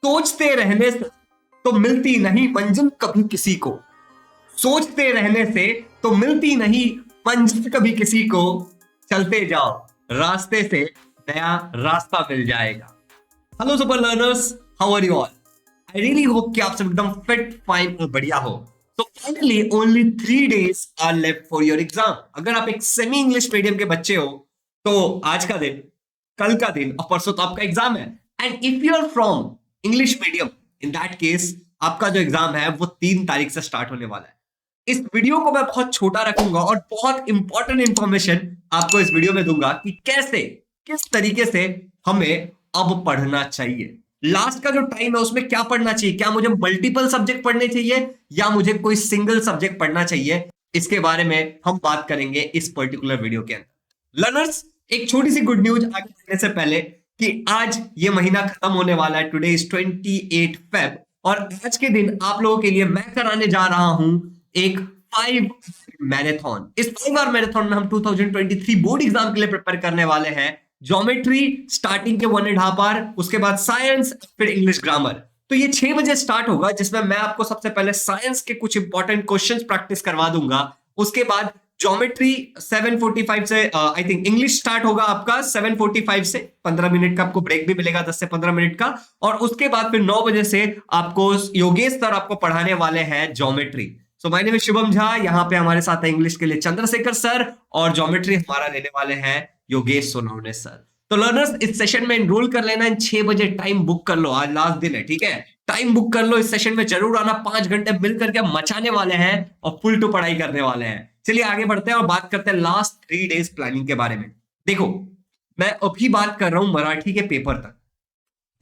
सोचते रहने से तो मिलती नहीं मंजिल कभी किसी को। सोचते रहने से तो मिलती नहीं मंजिल कभी किसी को। चलते जाओ रास्ते से नया रास्ता मिल जाएगा। Hello super learners, how are you all? I really hope कि आप सब एकदम फिट, फाइन और बढ़िया हो। तो finally only 3 days are left for your exam. अगर आप एक सेमी इंग्लिश मीडियम के बच्चे हो तो आज का दिन, कल का दिन और परसों तो आपका एग्जाम है। And if you are from English medium, in that case आपका जो एग्जाम है वो 3 तारीख से स्टार्ट होने वाला है। इस वीडियो को मैं बहुत छोटा रखूंगा और बहुत इंपॉर्टेंट इंफॉर्मेशन आपको इस वीडियो में दूंगा कि कैसे, किस तरीके से हमें अब पढ़ना चाहिए। लास्ट का जो टाइम है उसमें क्या पढ़ना चाहिए, क्या मुझे मल्टीपल सब्जेक्ट पढ़ने चाहिए या मुझे कोई सिंगल सब्जेक्ट पढ़ना चाहिए, इसके बारे में हम बात करेंगे इस पर्टिकुलर वीडियो के अंदर। लर्नर्स, एक छोटी सी गुड न्यूज आगे बढ़ने से पहले कि आज ये महीना खत्म होने वाला है। टुडे इज 28 Feb और आज के दिन आप लोगों के लिए मैं कराने जा रहा हूं एक 5 मैराथन। इस 5 आवर मैराथन में हम 2023 बोर्ड एग्जाम के लिए प्रिपेयर करने वाले हैं। ज्योमेट्री स्टार्टिंग के 1.5 आवर, उसके बाद साइंस, फिर इंग्लिश ग्रामर। तो ये 6 बजे स्टार्ट होगा, जिसमें मैं आपको सबसे पहले साइंस के कुछ इंपॉर्टेंट क्वेश्चंस प्रैक्टिस करवा दूंगा। उसके बाद ज्योमेट्री 7:45 से आई थिंक इंग्लिश स्टार्ट होगा आपका 7:45 से 15 मिनट का आपको ब्रेक भी मिलेगा, 10 से 15 मिनट का। और उसके बाद फिर 9 बजे से आपको योगेश सर आपको पढ़ाने वाले हैं geometry. So my name is Shubham Jha. यहाँ पे हमारे साथ है इंग्लिश के लिए चंद्रशेखर सर और ज्योमेट्री हमारा लेने वाले हैं योगेश सोनवणे सर। तो लर्नर्स, इस सेशन में एनरोल कर लेना। 6 बजे टाइम बुक कर लो, आज लास्ट दिन है, ठीक है? टाइम बुक कर लो, इस सेशन में जरूर आना। 5 घंटे मिल करके मचाने वाले हैं और फुल टू पढ़ाई करने वाले हैं। चलिए आगे बढ़ते हैं और बात करते हैं लास्ट 3 days प्लानिंग के बारे में। देखो, मैं अभी बात कर रहा हूं मराठी के पेपर तक,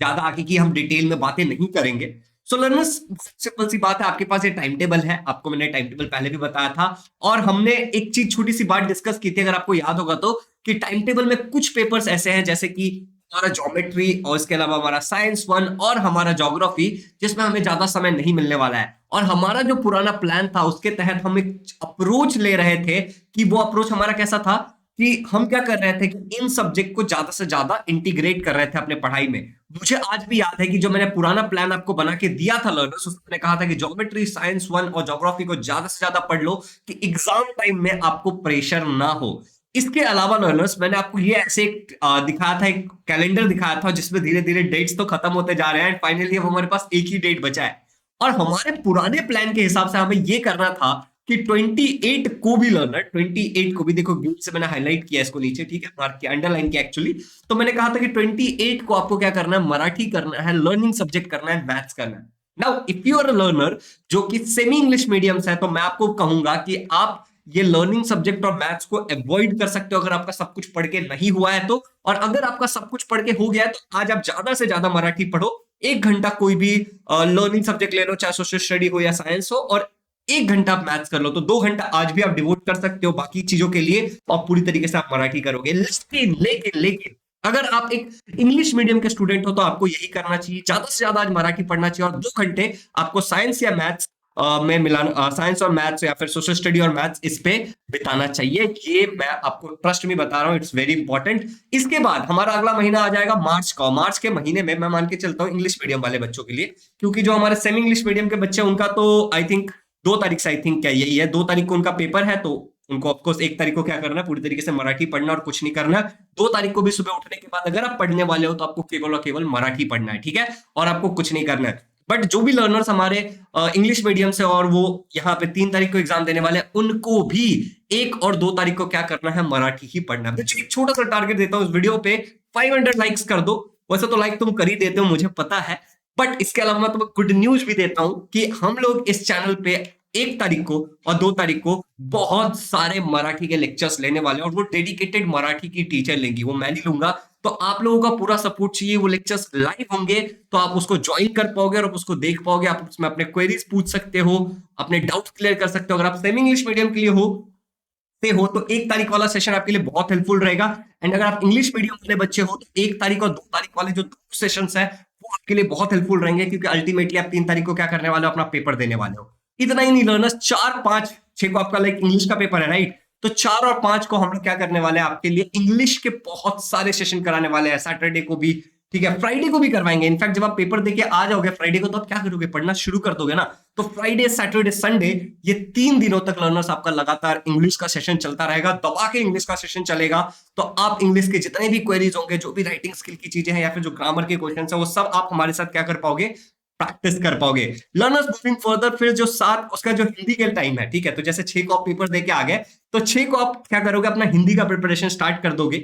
ज्यादा आगे की हम डिटेल में बातें नहीं करेंगे। सो लर्नर्स, सिंपल सी बात है, आपके पास ये टाइम टेबल है, आपको मैंने टाइम टेबल पहले भी बताया था और हमने एक चीज, छोटी सी बात डिस्कस की थी, अगर आपको याद होगा तो, कि टाइम टेबल में कुछ पेपर्स ऐसे हैं जैसे कि हमारा ज्योमेट्री और इसके अलावा हमारा साइंस 1 और हमारा ज्योग्राफी, जिसमें हमें ज्यादा समय नहीं मिलने वाला है। और हमारा जो पुराना प्लान था उसके तहत हम एक अप्रोच ले रहे थे कि वो अप्रोच हमारा कैसा था कि हम क्या कर रहे थे कि इन सब्जेक्ट को ज्यादा से ज्यादा इंटीग्रेट कर रहे थे अपने पढ़ाई में। मुझे आज भी याद है कि जो मैंने पुराना प्लान आपको बना के दिया था लर्नर्स, उसमें मैंने कहा था कि ज्योमेट्री, साइंस 1 और ज्योग्राफी को ज्यादा से ज्यादा पढ़ लो कि एग्जाम टाइम में आपको प्रेशर ना हो। इसके अलावा लर्नर्स, मैंने आपको ये ऐसे दिखाया था, एक कैलेंडर दिखाया था जिसमें धीरे धीरे डेट्स तो खत्म होते जा रहे हैं, फाइनली अब हमारे पास एक ही डेट बचा है। और हमारे पुराने प्लान के हिसाब से हमें ये करना था कि 28 को भी लर्नर, 28 को भी, देखो ग्रुप से मैंने हाईलाइट किया इसको नीचे, ठीक है, मार्क किया, अंडरलाइन किया एक्चुअली। तो मैंने कहा था कि 28 को आपको क्या करना है, मराठी करना है, लर्निंग सब्जेक्ट करना है, मैथ्स करना है। Now if you are a learner जो कि सेमी इंग्लिश मीडियम से है, तो मैं आपको कहूंगा कि आप ये लर्निंग सब्जेक्ट और मैथ्स को अवॉइड कर सकते हो अगर आपका सब कुछ पढ़ के नहीं हुआ है तो। और अगर आपका सब कुछ पढ़ के हो गया है तो आज आप ज्यादा से ज्यादा मराठी पढ़ो। 1 घंटा कोई भी लर्निंग सब्जेक्ट ले लो, चाहे सोशल स्टडी हो या साइंस हो, और 1 घंटा आप मैथ्स कर लो। तो 2 घंटा आज भी आप डिवोट कर सकते हो बाकी चीजों के लिए और पूरी तरीके से आप मराठी करोगे। लेकिन लेकिन लेकिन अगर आप एक इंग्लिश मीडियम के स्टूडेंट हो तो आपको यही करना चाहिए, ज्यादा से ज्यादा आज मराठी पढ़ना चाहिए और 2 घंटे आपको साइंस या मैथ्स में मिलाना, साइंस और मैथ्स या फिर सोशल स्टडी और मैथ्स इस पे बिताना चाहिए। ये मैं आपको ट्रस्ट में बता रहा हूं, इट्स वेरी इंपॉर्टेंट। इसके बाद हमारा अगला महीना आ जाएगा मार्च का। मार्च के महीने में मैं मान के चलता हूं इंग्लिश मीडियम वाले बच्चों के लिए, क्योंकि जो हमारे सेमी इंग्लिश मीडियम के बच्चे उनका तो आई थिंक 2 तारीख से, आई थिंक क्या यही है, 2 तारीख को उनका पेपर है। तो उनको ऑफकोर्स 1 तारीख को क्या करना है, पूरी तरीके से मराठी पढ़ना और कुछ नहीं करना। 2 तारीख को भी सुबह उठने के बाद अगर आप पढ़ने वाले हो तो आपको केवल और केवल मराठी पढ़ना है, ठीक है, और आपको कुछ नहीं करना है। बट जो भी लर्नर्स हमारे इंग्लिश मीडियम से और वो यहाँ पे 3 तारीख को एग्जाम देने वाले हैं, उनको भी 1 और 2 तारीख को क्या करना है, मराठी ही पढ़ना है। एक छोटा सा टारगेट देता हूँ इस वीडियो पे, 500 लाइक्स कर दो। वैसे तो लाइक तुम कर ही देते हो, मुझे पता है, बट इसके अलावा मैं तुम्हें गुड न्यूज भी देता हूं कि हम लोग इस चैनल पे 1 तारीख को और 2 तारीख को बहुत सारे मराठी के लेक्चर्स लेने वाले हैं और वो डेडिकेटेड मराठी की टीचर लेंगी, वो मैं नहीं लूंगा। तो आप लोगों का पूरा सपोर्ट चाहिए। वो लेक्चर्स लाइव होंगे तो आप उसको ज्वाइन कर पाओगे और उसको देख पाओगे। आप उसमें अपने क्वेरीज पूछ सकते हो, अपने डाउट क्लियर कर सकते हो। अगर आप सेमी इंग्लिश मीडियम के लिए हो तो 1 तारीख वाला सेशन आपके लिए बहुत हेल्पफुल रहेगा। एंड अगर आप इंग्लिश मीडियम वाले बच्चे हो तो 1 तारीख और 2 तारीख वाले जो 2 सेशंस है वो आपके लिए बहुत हेल्पफुल रहेंगे, क्योंकि अल्टीमेटली आप 3 तारीख को क्या करने वाले हो, अपना पेपर देने वाले हो। इतना ही नहीं लर्नर्स, 4, 5, 6 को आपका लाइक इंग्लिश का पेपर है, राइट? तो 4 और 5 को हम लोग क्या करने वाले हैं, आपके लिए इंग्लिश के बहुत सारे सेशन कराने वाले हैं। सैटरडे को भी ठीक है, फ्राइडे को भी करवाएंगे। इनफैक्ट जब आप पेपर देके आ जाओगे फ्राइडे को, तो आप क्या करोगे, पढ़ना शुरू कर दोगे ना। तो फ्राइडे, सैटरडे, संडे, ये 3 दिनों तक लर्नर्स आपका लगातार इंग्लिश का सेशन चलता रहेगा, दबा के इंग्लिश का सेशन चलेगा। तो आप इंग्लिश के जितने भी क्वेरीज होंगे, जो भी राइटिंग स्किल की चीजें हैं या फिर जो ग्रामर के क्वेश्चन है, वो सब आप हमारे साथ क्या कर पाओगे, प्रैक्टिस कर पाओगे। लर्नर्स मूविंग फर्दर, फिर जो 7 उसका जो हिंदी के टाइम है, ठीक है, तो जैसे 6 को आप पेपर देके आ गए, तो 6 को आप क्या करोगे, अपना हिंदी का प्रिपरेशन स्टार्ट कर दोगे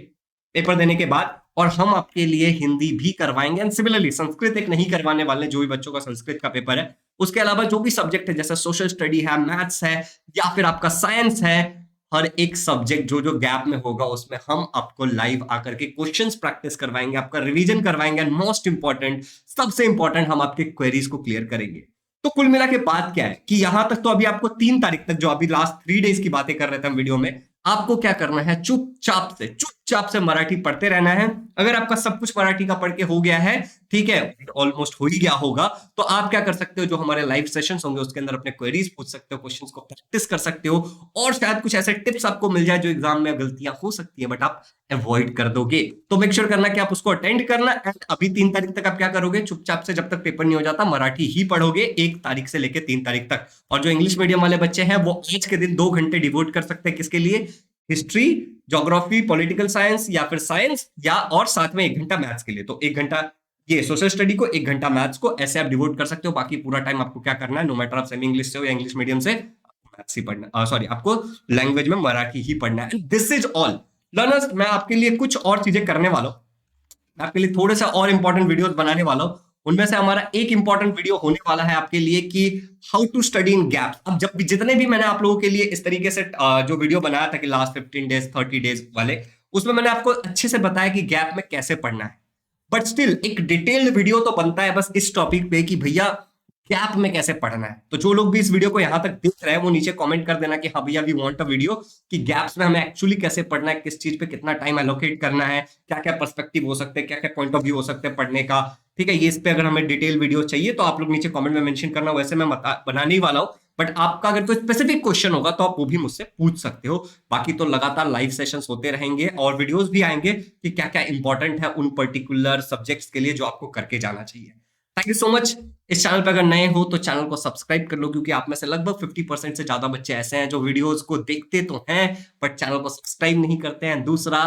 पेपर देने के बाद, और हम आपके लिए हिंदी भी करवाएंगे। एंड सिमिलरली संस्कृत एक नहीं करवाने वाले, जो भी बच्चों का संस्कृत का पेपर है, उसके अलावा जो भी सब्जेक्ट है, जैसे सोशल स्टडी है, मैथ्स है, या फिर आपका साइंस है, हर एक सब्जेक्ट जो जो गैप में होगा उसमें हम आपको लाइव आकर के क्वेश्चंस प्रैक्टिस करवाएंगे, आपका रिवीजन करवाएंगे, एंड मोस्ट इंपॉर्टेंट, सबसे इंपॉर्टेंट, हम आपके क्वेरीज को क्लियर करेंगे। तो कुल मिला के बात क्या है कि यहां तक तो अभी आपको 3 तारीख तक, जो अभी लास्ट 3 डेज की बातें कर रहे थे हम वीडियो में, आपको क्या करना है, चुपचाप से मराठी पढ़ते रहना है। अगर आपका सब कुछ मराठी का पढ़ के हो गया है, ठीक है, ऑलमोस्ट हो ही गया होगा, तो आप क्या कर सकते हो, जो हमारे लाइव सेशंस होंगे उसके अंदर अपने क्वेरीज पूछ सकते हो, क्वेश्चंस को प्रैक्टिस कर सकते हो, और शायद कुछ ऐसे टिप्स आपको मिल जाए जो एग्जाम में गलतियां हो सकती है बट आप अवॉइड कर दोगे। तो मेक श्योर करना कि आप उसको अटेंड करना। एंड अभी 3 तारीख तक आप क्या करोगे, चुपचाप से जब तक पेपर नहीं हो जाता मराठी ही पढ़ोगे, 1 तारीख से लेकर 3 तारीख तक। और जो इंग्लिश मीडियम वाले बच्चे हैं वो आज के दिन 2 घंटे डिवोट कर सकते हैं, किसके लिए, हिस्ट्री, ज्योग्राफी, पॉलिटिकल साइंस या फिर साइंस, या और साथ में 1 घंटा मैथ्स के लिए। तो 1 घंटा ये सोशल स्टडी को, 1 घंटा मैथ्स को, ऐसे आप डिवोट कर सकते हो। बाकी पूरा टाइम आपको क्या करना है, नो मैटर आप सेमी इंग्लिश से हो या इंग्लिश मीडियम से, मैथ्स ही पढ़ना, सॉरी, आपको लैंग्वेज में मराठी ही पढ़ना है। This is all learners. मैं आपके लिए कुछ और चीजें करने वाला हूं, मैं आपके लिए थोड़े से और इंपॉर्टेंट वीडियोस बनाने वाला हूं। उनमें से हमारा एक इंपॉर्टेंट वीडियो होने वाला है आपके लिए कि how to study in gaps. अब जब भी जितने भी मैंने आप लोगों के लिए इस तरीके से जो वीडियो बनाया था कि लास्ट 15 डेज 30 डेज वाले, उसमें मैंने आपको अच्छे से बताया कि गैप में कैसे पढ़ना है। बट स्टिल एक डिटेल्ड वीडियो तो बनता है बस इस टॉपिक पे कि भैया गैप में कैसे पढ़ना है। तो जो लोग भी इस वीडियो को यहां तक देख रहे हैं वो नीचे कमेंट कर देना कि हाँ भैया वी वांट अ वीडियो कि गैप्स में हमें एक्चुअली कैसे पढ़ना है, किस चीज पे कितना टाइम एलोकेट करना है, क्या क्या पर्सपेक्टिव हो सकते हैं, क्या क्या पॉइंट ऑफ व्यू हो सकते हैं पढ़ने का। ठीक है, ये इस पे अगर हमें डिटेल वीडियो चाहिए तो आप लोग नीचे कमेंट में मेंशन करना। वैसे मैं बनाने ही वाला हूं, बट आपका अगर कोई स्पेसिफिक क्वेश्चन होगा तो आप वो भी मुझसे पूछ सकते हो। बाकी तो लगातार लाइव सेशंस होते रहेंगे और वीडियोस भी आएंगे कि क्या क्या इंपॉर्टेंट है उन पर्टिकुलर सब्जेक्ट्स के लिए जो आपको करके जाना चाहिए। Thank you so much. इस चैनल पर अगर नए हो तो चैनल को सब्सक्राइब कर लो, क्योंकि आप में से लगभग 50% से ज्यादा बच्चे ऐसे हैं जो वीडियोस को देखते तो हैं बट चैनल को सब्सक्राइब नहीं करते हैं। दूसरा,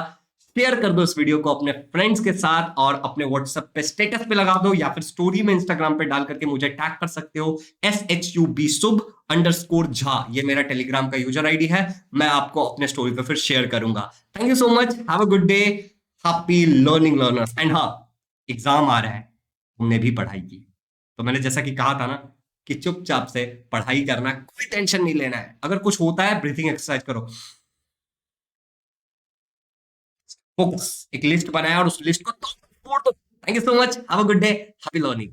शेयर कर दो इस वीडियो को अपने फ्रेंड्स के साथ और अपने व्हाट्सएप पे स्टेटस पे लगा दो या फिर स्टोरी में इंस्टाग्राम पे डाल करके मुझे टैग कर सकते हो। SHUB_झा ये मेरा टेलीग्राम का यूजर आईडी है। मैं आपको अपने स्टोरी पे फिर शेयर करूंगा। Thank you so much, have a good day, happy learning learners. And हाँ, एग्जाम आ रहा है, तुमने भी पढ़ाई की तो मैंने जैसा कि कहा था ना कि चुपचाप से पढ़ाई करना, कोई टेंशन नहीं लेना है। अगर कुछ होता है ब्रीथिंग एक्सरसाइज करो, फोकस, एक लिस्ट बनाया और उस लिस्ट को तोड़ दो। Thank you so much, have a good day, happy learning.